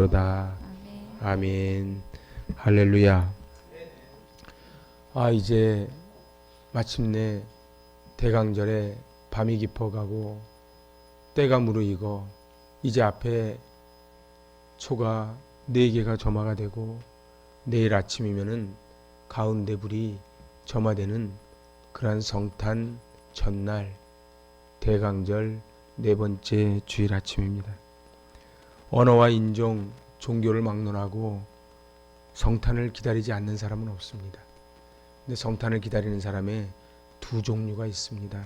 로다. 아멘. 할렐루야. 이제 마침내 대강절에 밤이 깊어가고 때가 무르익어 이제 앞에 초가 4개가 점화가 되고 내일 아침이면은 가운데 불이 점화되는 그러한 성탄 전날 대강절 4번째 주일 아침입니다. 언어와 인종, 종교를 막론하고 성탄을 기다리지 않는 사람은 없습니다. 근데 성탄을 기다리는 사람의 2 종류가 있습니다.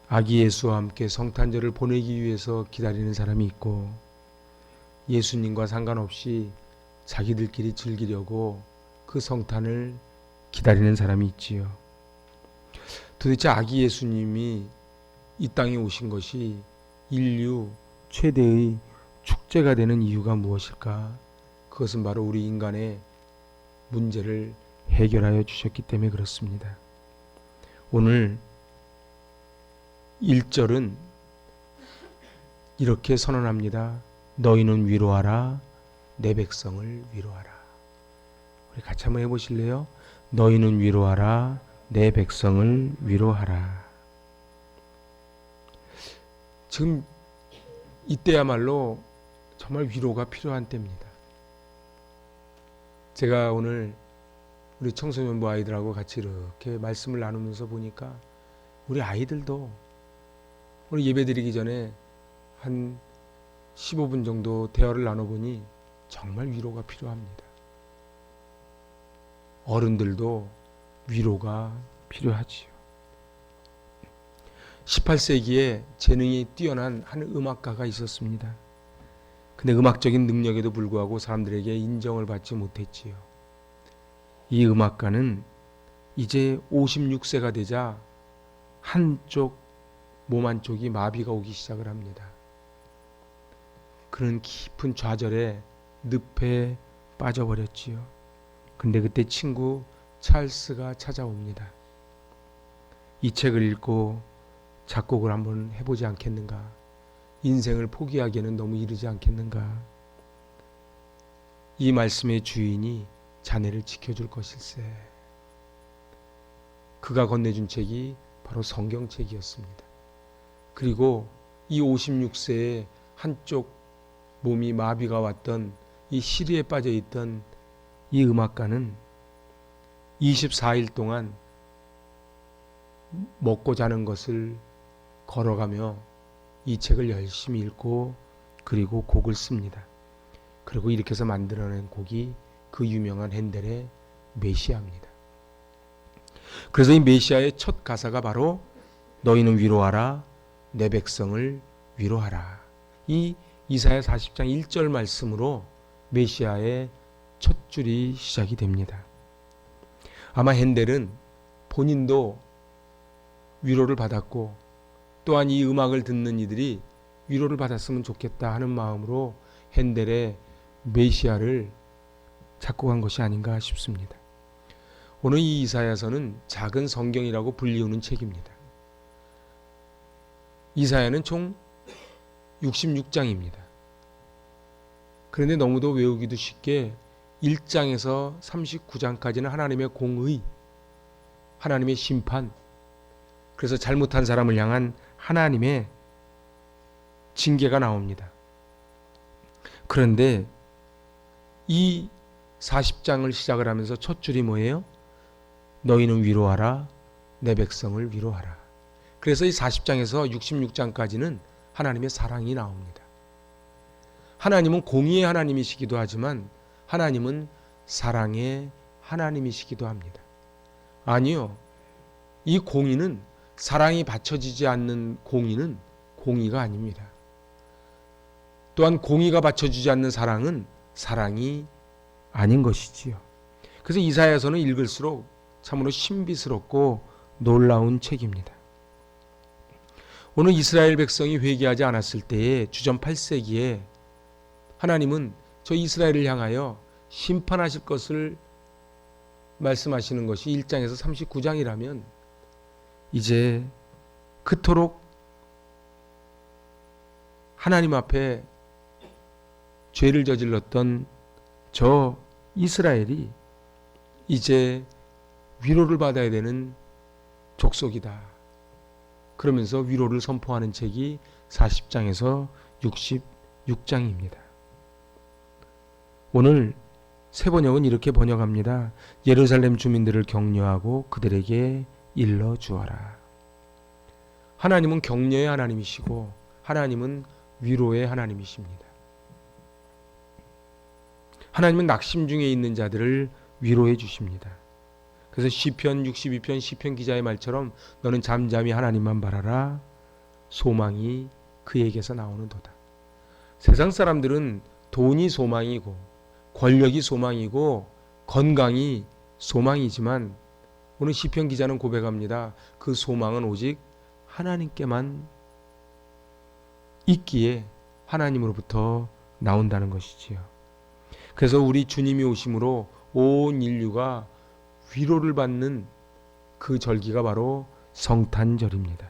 아기 예수와 함께 성탄절을 보내기 위해서 기다리는 사람이 있고, 예수님과 상관없이 자기들끼리 즐기려고 그 성탄을 기다리는 사람이 있지요. 도대체 아기 예수님이 이 땅에 오신 것이 인류 최대의 축제가 되는 이유가 무엇일까? 그것은 바로 우리 인간의 문제를 해결하여 주셨기 때문에 그렇습니다. 오늘 1절은 이렇게 선언합니다. 너희는 위로하라, 내 백성을 위로하라. 우리 같이 한번 해보실래요? 너희는 위로하라, 내 백성을 위로하라. 지금 이때야말로 정말 위로가 필요한 때입니다. 제가 오늘 우리 청소년부 아이들하고 같이 이렇게 말씀을 나누면서 보니까 우리 아이들도 오늘 예배드리기 전에 한 15분 정도 대화를 나눠보니 정말 위로가 필요합니다. 어른들도 위로가 필요하지요. 18세기에 재능이 뛰어난 한 음악가가 있었습니다. 근데 음악적인 능력에도 불구하고 사람들에게 인정을 받지 못했지요. 이 음악가는 이제 56세가 되자 몸 한쪽이 마비가 오기 시작을 합니다. 그는 깊은 좌절에 늪에 빠져버렸지요. 근데 그때 친구 찰스가 찾아옵니다. 이 책을 읽고 작곡을 한번 해보지 않겠는가? 인생을 포기하기에는 너무 이르지 않겠는가? 이 말씀의 주인이 자네를 지켜줄 것일세. 그가 건네준 책이 바로 성경책이었습니다. 그리고 이 56세의 한쪽 몸이 마비가 왔던 이 시리에 빠져있던 이 음악가는 24일 동안 먹고 자는 것을 걸어가며 이 책을 열심히 읽고 그리고 곡을 씁니다. 그리고 이렇게 해서 만들어낸 곡이 그 유명한 핸델의 메시아입니다. 그래서 이 메시아의 첫 가사가 바로 너희는 위로하라, 내 백성을 위로하라. 이 이사야 40장 1절 말씀으로 메시아의 첫 줄이 시작이 됩니다. 아마 핸델은 본인도 위로를 받았고 또한 이 음악을 듣는 이들이 위로를 받았으면 좋겠다 하는 마음으로 핸델의 메시아를 작곡한 것이 아닌가 싶습니다. 오늘 이 이사야서는 작은 성경이라고 불리우는 책입니다. 이사야는 총 66장입니다. 그런데 너무도 외우기도 쉽게 1장에서 39장까지는 하나님의 공의, 하나님의 심판, 그래서 잘못한 사람을 향한 하나님의 징계가 나옵니다. 그런데 이 40장을 시작을 하면서 첫 줄이 뭐예요? 너희는 위로하라, 내 백성을 위로하라. 그래서 이 40장에서 66장까지는 하나님의 사랑이 나옵니다. 하나님은 공의의 하나님이시기도 하지만 하나님은 사랑의 하나님이시기도 합니다. 아니요, 이 공의는 사랑이 받쳐지지 않는 공의는 공의가 아닙니다. 또한 공의가 받쳐지지 않는 사랑은 사랑이 아닌 것이지요. 그래서 이사야서는 읽을수록 참으로 신비스럽고 놀라운 책입니다. 오늘 이스라엘 백성이 회개하지 않았을 때에 주전 8세기에 하나님은 저 이스라엘을 향하여 심판하실 것을 말씀하시는 것이 1장에서 39장이라면 이제 그토록 하나님 앞에 죄를 저질렀던 저 이스라엘이 이제 위로를 받아야 되는 족속이다. 그러면서 위로를 선포하는 책이 40장에서 66장입니다. 오늘 새 번역은 이렇게 번역합니다. 예루살렘 주민들을 격려하고 그들에게 일러 주어라. 하나님은 격려의 하나님이시고 하나님은 위로의 하나님이십니다. 하나님은 낙심 중에 있는 자들을 위로해 주십니다. 그래서 시편 62편 시편 기자의 말처럼 너는 잠잠히 하나님만 바라라. 소망이 그에게서 나오는도다. 세상 사람들은 돈이 소망이고 권력이 소망이고 건강이 소망이지만 오늘 시편 기자는 고백합니다. 그 소망은 오직 하나님께만 있기에 하나님으로부터 나온다는 것이지요. 그래서 우리 주님이 오심으로 온 인류가 위로를 받는 그 절기가 바로 성탄절입니다.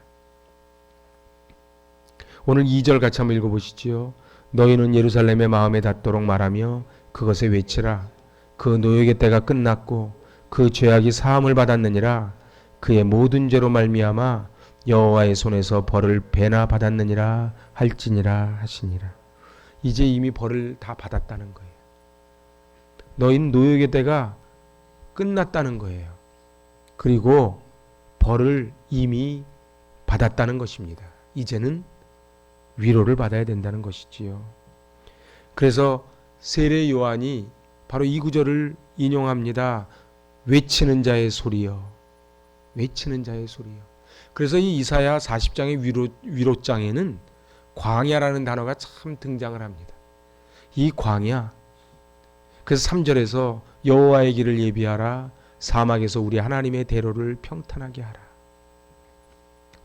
오늘 2절 같이 한번 읽어보시지요. 너희는 예루살렘의 마음에 닿도록 말하며 그것에 외치라. 그 노역의 때가 끝났고 그 죄악이 사함을 받았느니라. 그의 모든 죄로 말미암아 여호와의 손에서 벌을 배나 받았느니라 할지니라 하시니라. 이제 이미 벌을 다 받았다는 거예요. 너희는 노역의 때가 끝났다는 거예요. 그리고 벌을 이미 받았다는 것입니다. 이제는 위로를 받아야 된다는 것이지요. 그래서 세례 요한이 바로 이 구절을 인용합니다. 외치는 자의 소리여. 외치는 자의 소리여. 그래서 이 이사야 40장의 위로장에는 광야라는 단어가 참 등장을 합니다. 이 광야. 그래서 3절에서 여호와의 길을 예비하라. 사막에서 우리 하나님의 대로를 평탄하게 하라.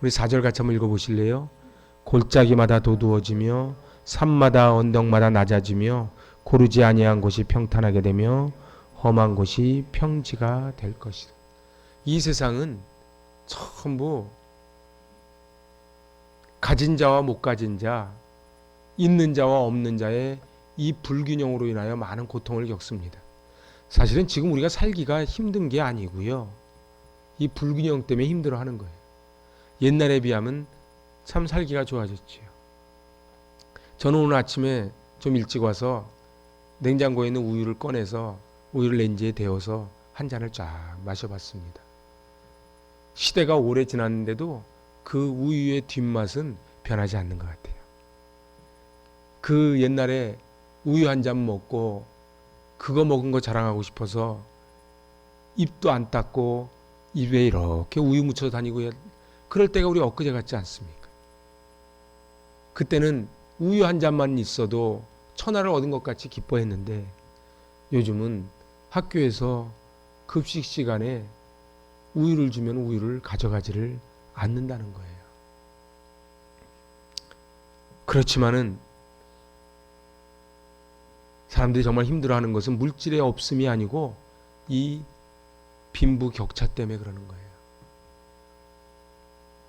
우리 4절 같이 한번 읽어보실래요? 골짜기마다 도두어지며 산마다 언덕마다 낮아지며 고르지 아니한 곳이 평탄하게 되며 험한 곳이 평지가 될 것이다. 이 세상은 전부 가진 자와 못 가진 자, 있는 자와 없는 자의 이 불균형으로 인하여 많은 고통을 겪습니다. 사실은 지금 우리가 살기가 힘든 게 아니고요. 이 불균형 때문에 힘들어하는 거예요. 옛날에 비하면 참 살기가 좋아졌지요. 저는 오늘 아침에 좀 일찍 와서 냉장고에 있는 우유를 꺼내서 우유를 렌지에 데워서 한 잔을 쫙 마셔봤습니다. 시대가 오래 지났는데도 그 우유의 뒷맛은 변하지 않는 것 같아요. 그 옛날에 우유 한 잔 먹고 그거 먹은 거 자랑하고 싶어서 입도 안 닦고 입에 이렇게 우유 묻혀 다니고 그럴 때가 우리 엊그제 같지 않습니까? 그때는 우유 한 잔만 있어도 천하를 얻은 것 같이 기뻐했는데 요즘은 학교에서 급식 시간에 우유를 주면 우유를 가져가지를 않는다는 거예요. 그렇지만은 사람들이 정말 힘들어하는 것은 물질의 없음이 아니고 이 빈부격차 때문에 그러는 거예요.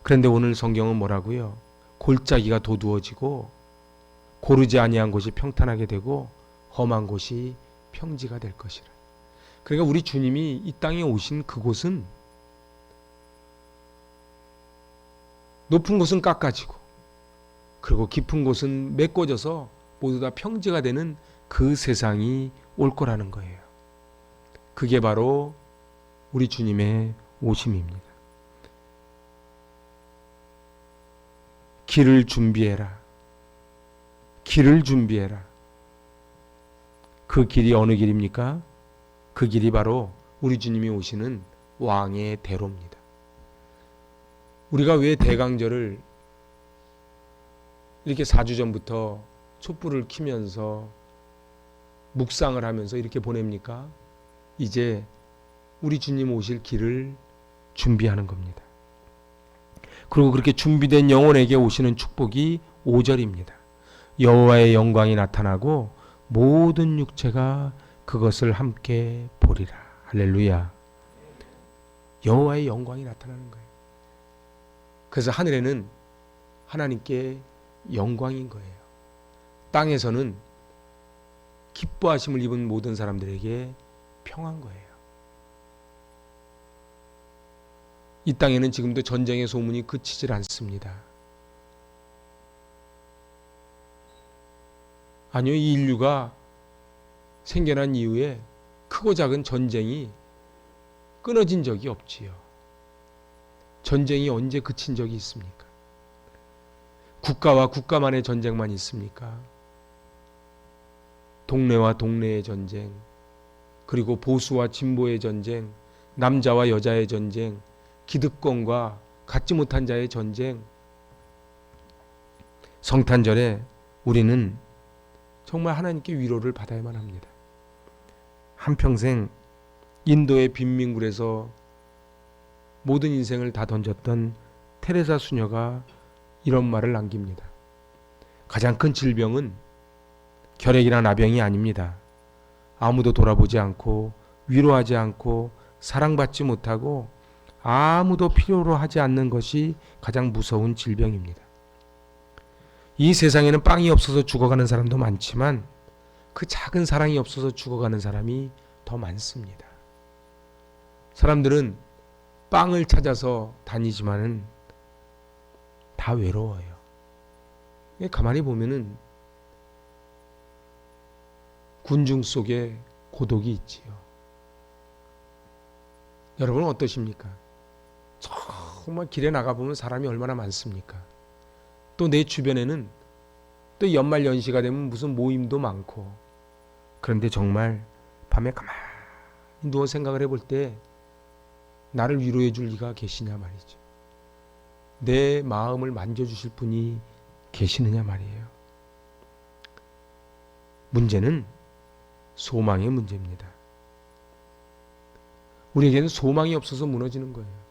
그런데 오늘 성경은 뭐라고요? 골짜기가 도두어지고 고르지 아니한 곳이 평탄하게 되고 험한 곳이 평지가 될 것이라. 그러니까 우리 주님이 이 땅에 오신 그곳은 높은 곳은 깎아지고 그리고 깊은 곳은 메꿔져서 모두 다 평지가 되는 그 세상이 올 거라는 거예요. 그게 바로 우리 주님의 오심입니다. 길을 준비해라. 길을 준비해라. 그 길이 어느 길입니까? 그 길이 바로 우리 주님이 오시는 왕의 대로입니다. 우리가 왜 대강절을 이렇게 4주 전부터 촛불을 켜면서 묵상을 하면서 이렇게 보냅니까? 이제 우리 주님 오실 길을 준비하는 겁니다. 그리고 그렇게 준비된 영혼에게 오시는 축복이 5절입니다. 여호와의 영광이 나타나고 모든 육체가 그것을 함께 보리라. 할렐루야. 여호와의 영광이 나타나는 거예요. 그래서 하늘에는 하나님께 영광인 거예요. 땅에서는 기뻐하심을 입은 모든 사람들에게 평화인 거예요. 이 땅에는 지금도 전쟁의 소문이 그치질 않습니다. 아니요, 이 인류가 생겨난 이후에 크고 작은 전쟁이 끊어진 적이 없지요. 전쟁이 언제 그친 적이 있습니까? 국가와 국가만의 전쟁만 있습니까? 동네와 동네의 전쟁, 그리고 보수와 진보의 전쟁, 남자와 여자의 전쟁, 기득권과 갖지 못한 자의 전쟁. 성탄절에 우리는 정말 하나님께 위로를 받아야만 합니다. 한평생 인도의 빈민굴에서 모든 인생을 다 던졌던 테레사 수녀가 이런 말을 남깁니다. 가장 큰 질병은 결핵이나 나병이 아닙니다. 아무도 돌아보지 않고 위로하지 않고 사랑받지 못하고 아무도 필요로 하지 않는 것이 가장 무서운 질병입니다. 이 세상에는 빵이 없어서 죽어가는 사람도 많지만 그 작은 사랑이 없어서 죽어가는 사람이 더 많습니다. 사람들은 빵을 찾아서 다니지만은 다 외로워요. 가만히 보면은 군중 속에 고독이 있지요. 여러분은 어떠십니까? 정말 길에 나가보면 사람이 얼마나 많습니까? 또 내 주변에는 또 연말 연시가 되면 무슨 모임도 많고, 그런데 정말 밤에 가만히 누워 생각을 해볼 때 나를 위로해 줄 이가 계시냐 말이죠. 내 마음을 만져주실 분이 계시느냐 말이에요. 문제는 소망의 문제입니다. 우리에게는 소망이 없어서 무너지는 거예요.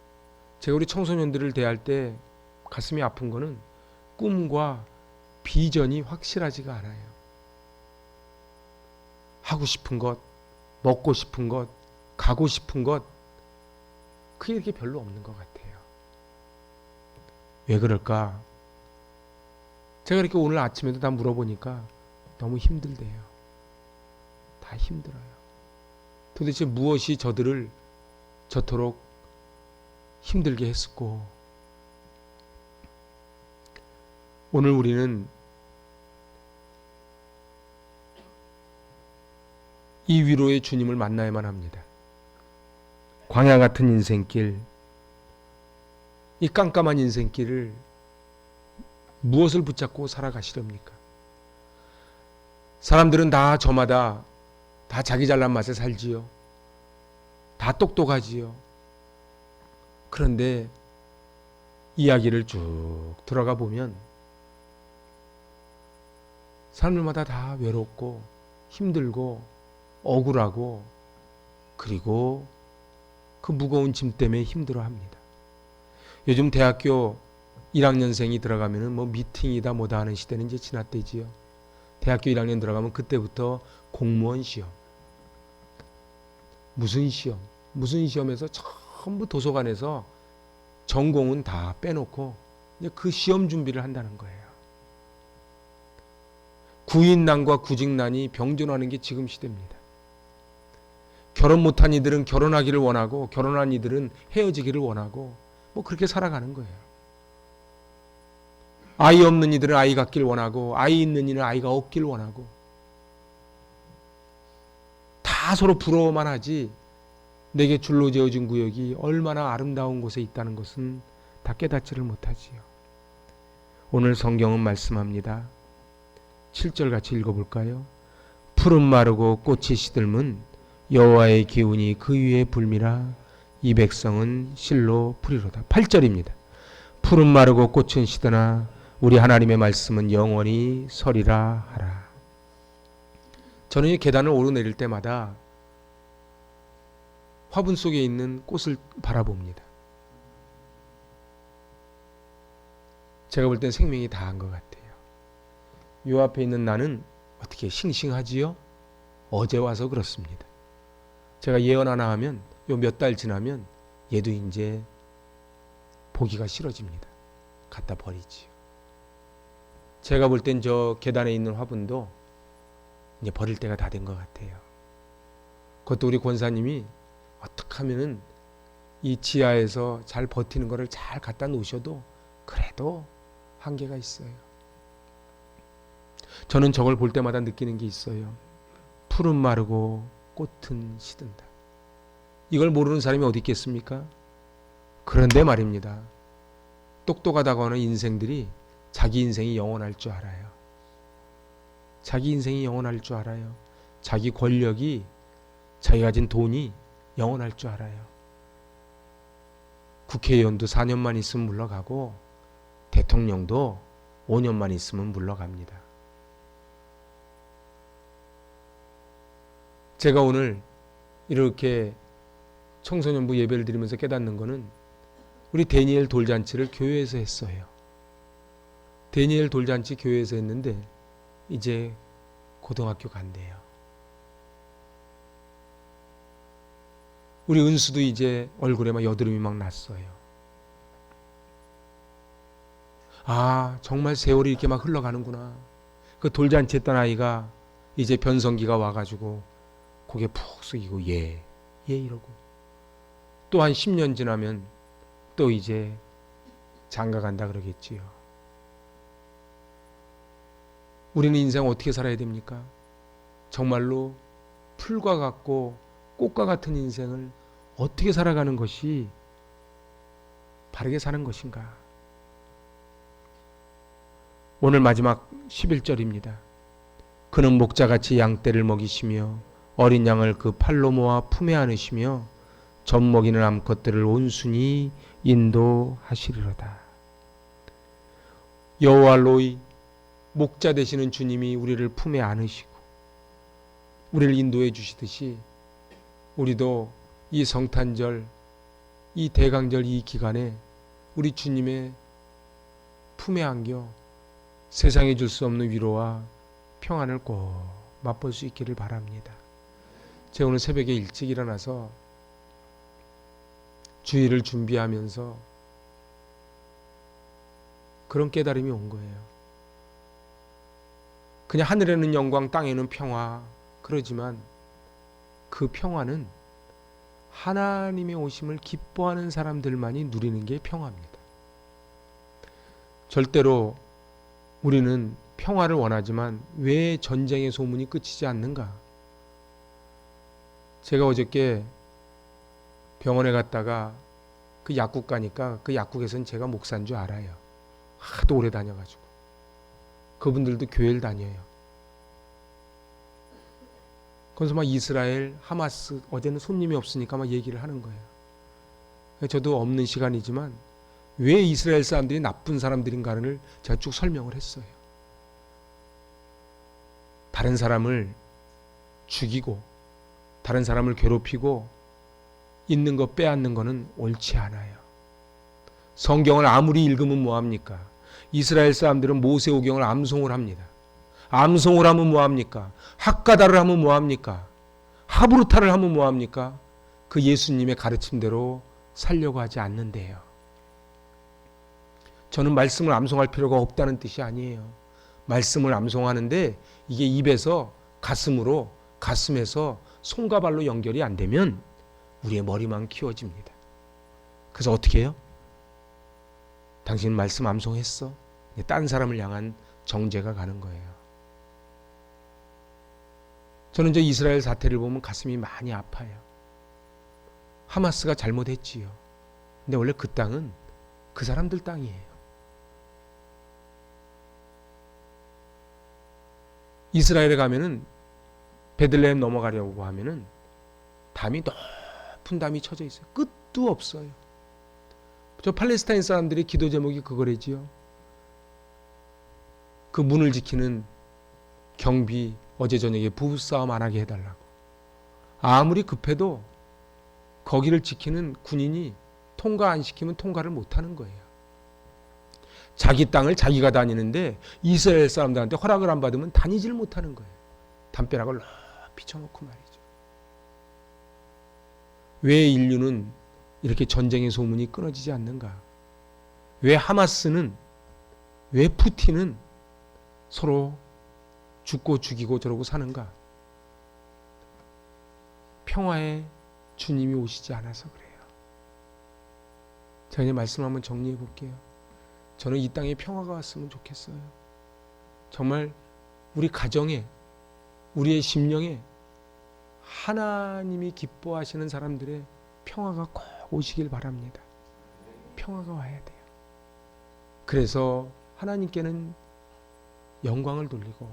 제가 우리 청소년들을 대할 때 가슴이 아픈 거는 꿈과 비전이 확실하지가 않아요. 하고 싶은 것, 먹고 싶은 것, 가고 싶은 것, 그게 이렇게 별로 없는 것 같아요. 왜 그럴까? 제가 이렇게 오늘 아침에도 다 물어보니까 너무 힘들대요. 다 힘들어요. 도대체 무엇이 저들을 저토록 힘들게 했었고, 오늘 우리는 이 위로의 주님을 만나야만 합니다. 광야 같은 인생길, 이 깜깜한 인생길을 무엇을 붙잡고 살아가시렵니까? 사람들은 다 저마다 다 자기 잘난 맛에 살지요. 다 똑똑하지요. 그런데 이야기를 쭉 들어가 보면 사람들마다 다 외롭고 힘들고 억울하고, 그리고 그 무거운 짐 때문에 힘들어합니다. 요즘 대학교 1학년생이 들어가면은 뭐 미팅이다 뭐다 하는 시대는 이제 지났대지요. 대학교 1학년 들어가면 그때부터 공무원 시험, 무슨 시험에서 전부 도서관에서 전공은 다 빼놓고 이제 그 시험 준비를 한다는 거예요. 구인난과 구직난이 병존하는 게 지금 시대입니다. 결혼 못한 이들은 결혼하기를 원하고, 결혼한 이들은 헤어지기를 원하고, 뭐 그렇게 살아가는 거예요. 아이 없는 이들은 아이 갖길 원하고, 아이 있는 이는 아이가 없길 원하고, 다 서로 부러워만 하지 내게 줄로 지어진 구역이 얼마나 아름다운 곳에 있다는 것은 다 깨닫지를 못하지요. 오늘 성경은 말씀합니다. 7절 같이 읽어볼까요? 푸른 마르고 꽃이 시들면 여호와의 기운이 그 위에 불미라. 이 백성은 실로 풀이로다. 8절입니다. 푸른 마르고 꽃은 시드나 우리 하나님의 말씀은 영원히 서리라 하라. 저는 이 계단을 오르내릴 때마다 화분 속에 있는 꽃을 바라봅니다. 제가 볼 땐 생명이 다한 것 같아요. 요 앞에 있는 나는 어떻게 싱싱하지요? 어제 와서 그렇습니다. 제가 예언 하나 하면 요 몇 달 지나면 얘도 이제 보기가 싫어집니다. 갖다 버리지요. 제가 볼 땐 저 계단에 있는 화분도 이제 버릴 때가 다 된 것 같아요. 그것도 우리 권사님이 어떻게 하면은 이 지하에서 잘 버티는 거를 잘 갖다 놓으셔도 그래도 한계가 있어요. 저는 저걸 볼 때마다 느끼는 게 있어요. 풀은 마르고 꽃은 시든다. 이걸 모르는 사람이 어디 있겠습니까? 그런데 말입니다. 똑똑하다고 하는 인생들이 자기 인생이 영원할 줄 알아요. 자기 인생이 영원할 줄 알아요. 자기 권력이, 자기가 가진 돈이 영원할 줄 알아요. 국회의원도 4년만 있으면 물러가고 대통령도 5년만 있으면 물러갑니다. 제가 오늘 이렇게 청소년부 예배를 드리면서 깨닫는 거는 우리 데니엘 돌잔치를 교회에서 했어요. 데니엘 돌잔치 교회에서 했는데 이제 고등학교 간대요. 우리 은수도 이제 얼굴에 막 여드름이 막 났어요. 아, 정말 세월이 이렇게 막 흘러가는구나. 그 돌잔치 했던 아이가 이제 변성기가 와가지고 고개 푹 숙이고 예 이러고 또 한 10년 지나면 또 이제 장가 간다 그러겠지요. 우리는 인생 어떻게 살아야 됩니까? 정말로 풀과 같고 꽃과 같은 인생을 어떻게 살아가는 것이 바르게 사는 것인가? 오늘 마지막 11절입니다. 그는 목자같이 양떼를 먹이시며 어린 양을 그 팔로 모아 품에 안으시며 젖 먹이는 암컷들을 온순히 인도하시리로다. 여호와 로이, 목자 되시는 주님이 우리를 품에 안으시고 우리를 인도해 주시듯이 우리도 이 성탄절, 이 대강절 이 기간에 우리 주님의 품에 안겨 세상에 줄 수 없는 위로와 평안을 꼭 맛볼 수 있기를 바랍니다. 제가 오늘 새벽에 일찍 일어나서 주일을 준비하면서 그런 깨달음이 온 거예요. 그냥 하늘에는 영광, 땅에는 평화. 그러지만 그 평화는 하나님의 오심을 기뻐하는 사람들만이 누리는 게 평화입니다. 절대로 우리는 평화를 원하지만 왜 전쟁의 소문이 끝이지 않는가? 제가 어저께 병원에 갔다가 그 약국 가니까 그 약국에서는 제가 목사인 줄 알아요. 하도 오래 다녀가지고. 그분들도 교회를 다녀요. 그래서 막 이스라엘, 하마스, 어제는 손님이 없으니까 막 얘기를 하는 거예요. 저도 없는 시간이지만 왜 이스라엘 사람들이 나쁜 사람들인가를 제가 쭉 설명을 했어요. 다른 사람을 죽이고 다른 사람을 괴롭히고 있는 거 빼앗는 거는 옳지 않아요. 성경을 아무리 읽으면 뭐합니까? 이스라엘 사람들은 모세오경을 암송을 합니다. 암송을 하면 뭐합니까? 학가다를 하면 뭐합니까? 하브루타를 하면 뭐합니까? 그 예수님의 가르침대로 살려고 하지 않는데요. 저는 말씀을 암송할 필요가 없다는 뜻이 아니에요. 말씀을 암송하는데 이게 입에서 가슴으로, 가슴에서 손과 발로 연결이 안 되면 우리의 머리만 키워집니다. 그래서 어떻게 해요? 당신 말씀 암송했어? 딴 사람을 향한 정죄가 가는 거예요. 저는 저 이스라엘 사태를 보면 가슴이 많이 아파요. 하마스가 잘못했지요. 근데 원래 그 땅은 그 사람들 땅이에요. 이스라엘에 가면은 베들레헴 넘어가려고 하면은 담이 높은 담이 쳐져 있어요. 끝도 없어요. 저 팔레스타인 사람들의 기도 제목이 그거래지요. 그 문을 지키는 경비 어제 저녁에 부부싸움 안 하게 해달라고. 아무리 급해도 거기를 지키는 군인이 통과 안 시키면 통과를 못하는 거예요. 자기 땅을 자기가 다니는데 이스라엘 사람들한테 허락을 안 받으면 다니질 못하는 거예요. 담벼락을 높이 쳐놓고 말이죠. 왜 인류는 이렇게 전쟁의 소문이 끊어지지 않는가? 왜 하마스는, 왜 푸틴은 서로 죽고 죽이고 저러고 사는가? 평화의 주님이 오시지 않아서 그래요. 자, 이제 말씀 한번 정리해 볼게요. 저는 이 땅에 평화가 왔으면 좋겠어요. 정말 우리 가정에, 우리의 심령에 하나님이 기뻐하시는 사람들의 평화가 꼭 오시길 바랍니다. 평화가 와야 돼요. 그래서 하나님께는 영광을 돌리고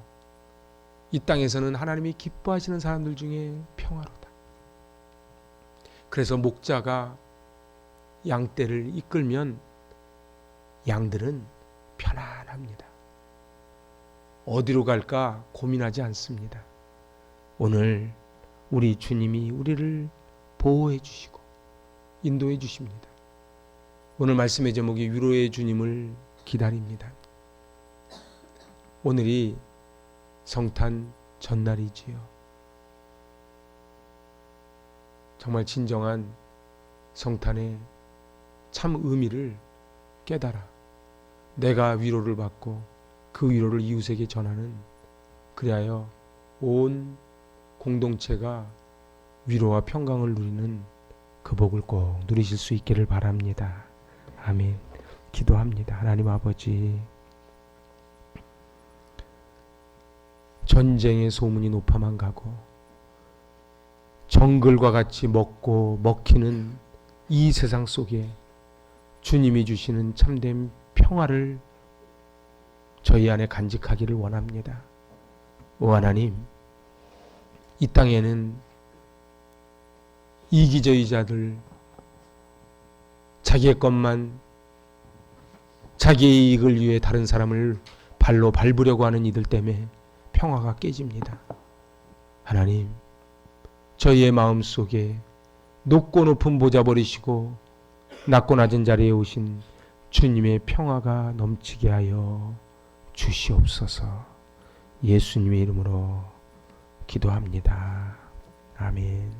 이 땅에서는 하나님이 기뻐하시는 사람들 중에 평화로다. 그래서 목자가 양떼를 이끌면 양들은 편안합니다. 어디로 갈까 고민하지 않습니다. 오늘 우리 주님이 우리를 보호해 주시고 인도해 주십니다. 오늘 말씀의 제목이 위로의 주님을 기다립니다. 오늘이 성탄 전날이지요. 정말 진정한 성탄의 참 의미를 깨달아 내가 위로를 받고 그 위로를 이웃에게 전하는, 그리하여 온 공동체가 위로와 평강을 누리는 그 복을 꼭 누리실 수 있기를 바랍니다. 아멘. 기도합니다. 하나님 아버지, 전쟁의 소문이 높아만 가고 정글과 같이 먹고 먹히는 이 세상 속에 주님이 주시는 참된 평화를 저희 안에 간직하기를 원합니다. 오 하나님, 이 땅에는 이기적이자들, 자기의 것만, 자기의 이익을 위해 다른 사람을 발로 밟으려고 하는 이들 때문에 평화가 깨집니다. 하나님, 저희의 마음속에 높고 높은 보좌 버리시고 낮고 낮은 자리에 오신 주님의 평화가 넘치게 하여 주시옵소서. 예수님의 이름으로 기도합니다. 아멘.